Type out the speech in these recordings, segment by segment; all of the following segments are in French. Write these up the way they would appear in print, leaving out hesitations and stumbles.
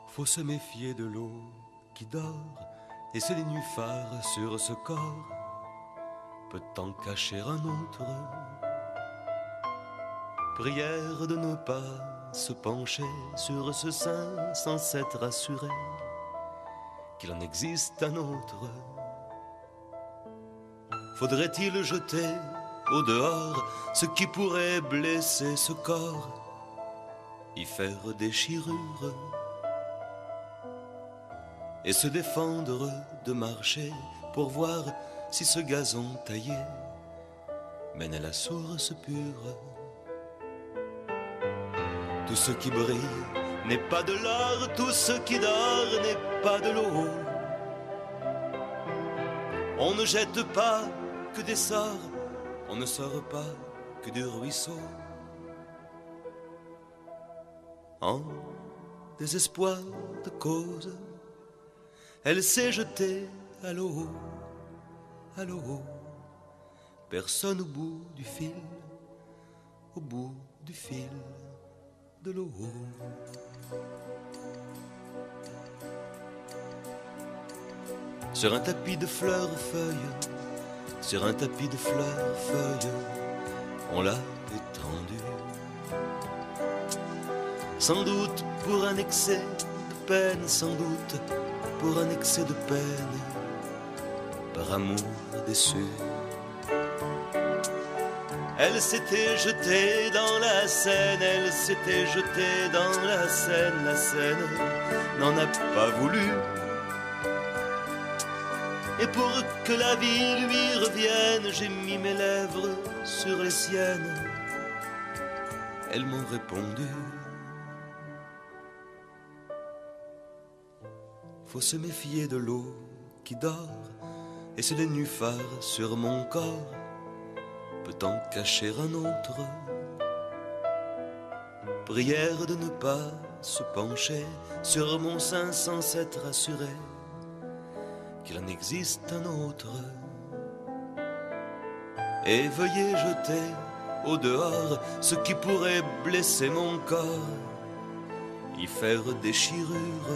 Faut se méfier de l'eau qui dort, et c'est les nénuphars sur ce corps peut en cacher un autre. Prière de ne pas se pencher sur ce sein sans s'être assuré qu'il en existe un autre. Faudrait-il jeter au dehors ce qui pourrait blesser ce corps, y faire déchirure et se défendre de marcher pour voir si ce gazon taillé mène à la source pure. Tout ce qui brille n'est pas de l'or, tout ce qui dort n'est pas de l'eau. On ne jette pas que des sorts, on ne sort pas que du ruisseau. En désespoir de cause, elle s'est jetée à l'eau, à l'eau. Personne au bout du fil, au bout du fil de l'eau. Sur un tapis de fleurs feuilles, sur un tapis de fleurs feuilles, on l'a étendue. Sans doute pour un excès de peine, sans doute pour un excès de peine, par amour déçu. Elle s'était jetée dans la Seine, elle s'était jetée dans la Seine n'en a pas voulu. Et pour que la vie lui revienne, j'ai mis mes lèvres sur les siennes. Elles m'ont répondu. Faut se méfier de l'eau qui dort, et c'est les nénuphars sur mon corps peut en cacher un autre. Prière de ne pas se pencher sur mon sein sans s'être assuré qu'il en existe un autre. Et veuillez jeter au dehors ce qui pourrait blesser mon corps, y faire déchirure.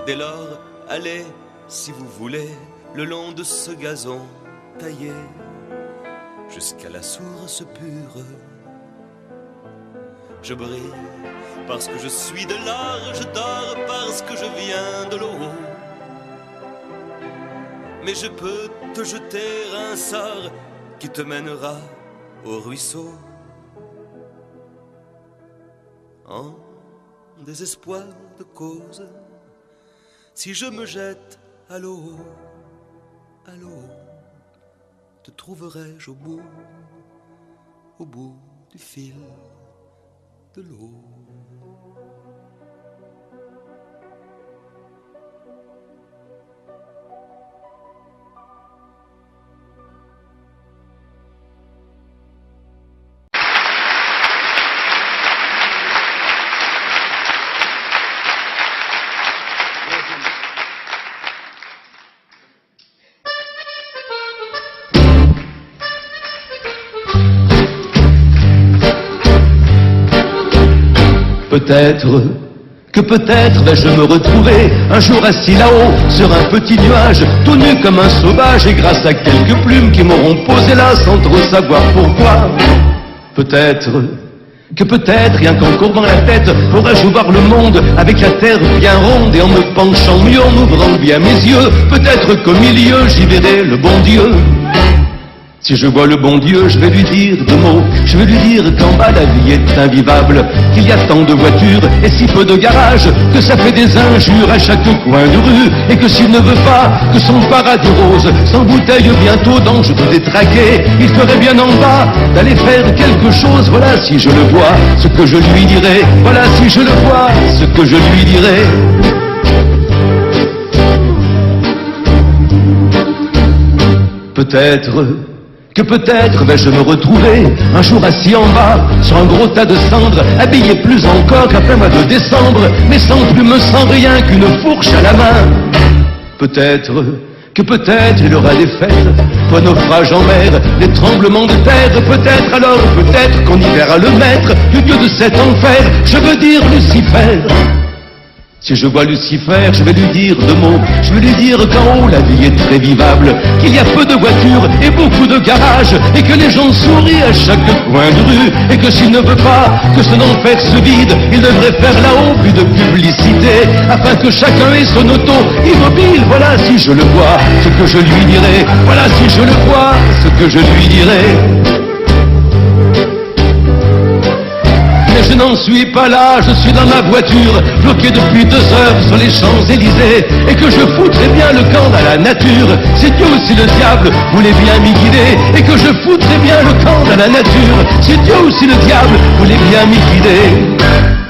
Dès lors, allez, si vous voulez, le long de ce gazon taillé jusqu'à la source pure. Je brille parce que je suis de l'or, je dors parce que je viens de l'eau. Mais je peux te jeter un sort qui te mènera au ruisseau. En désespoir de cause, si je me jette à l'eau, te trouverai-je au bout du fil de l'eau. Peut-être vais-je me retrouver un jour assis là-haut sur un petit nuage, tout nu comme un sauvage, et grâce à quelques plumes qui m'auront posé là sans trop savoir pourquoi. Peut-être, rien qu'en courbant la tête, pourrais-je voir le monde avec la terre bien ronde, et en me penchant mieux, en ouvrant bien mes yeux, peut-être qu'au milieu j'y verrai le bon Dieu. Si je vois le bon Dieu, je vais lui dire deux mots. Je vais lui dire qu'en bas la vie est invivable, qu'il y a tant de voitures et si peu de garages, que ça fait des injures à chaque coin de rue, et que s'il ne veut pas que son paradis rose s'embouteille bientôt dans je veux détraquer, il ferait bien en bas d'aller faire quelque chose. Voilà si je le vois, ce que je lui dirai. Voilà si je le vois, ce que je lui dirai. Peut-être vais-je me retrouver un jour assis en bas sur un gros tas de cendres, habillé plus encore qu'après mois de décembre, mais sans plume, sans rien qu'une fourche à la main. Peut-être il aura des fêtes toi naufrage en mer, les tremblements de terre, peut-être alors, peut-être qu'on y verra le maître du Dieu de cet enfer, je veux dire Lucifer. Si je vois Lucifer, je vais lui dire deux mots. Je vais lui dire qu'en haut, la vie est très vivable, qu'il y a peu de voitures et beaucoup de garages, et que les gens sourient à chaque coin de rue, et que s'il ne veut pas que son enfer se vide, il devrait faire là-haut plus de publicité, afin que chacun ait son auto immobile. Voilà si je le vois, ce que je lui dirai. Voilà si je le vois, ce que je lui dirai. Mais je n'en suis pas là, je suis dans ma voiture, bloqué depuis 2 heures sur les Champs-Élysées, et que je foutrais bien le camp à la nature, si Dieu ou si le diable voulait bien m'y guider, et que je foutrais bien le camp à la nature, si Dieu ou si le diable voulait bien m'y guider.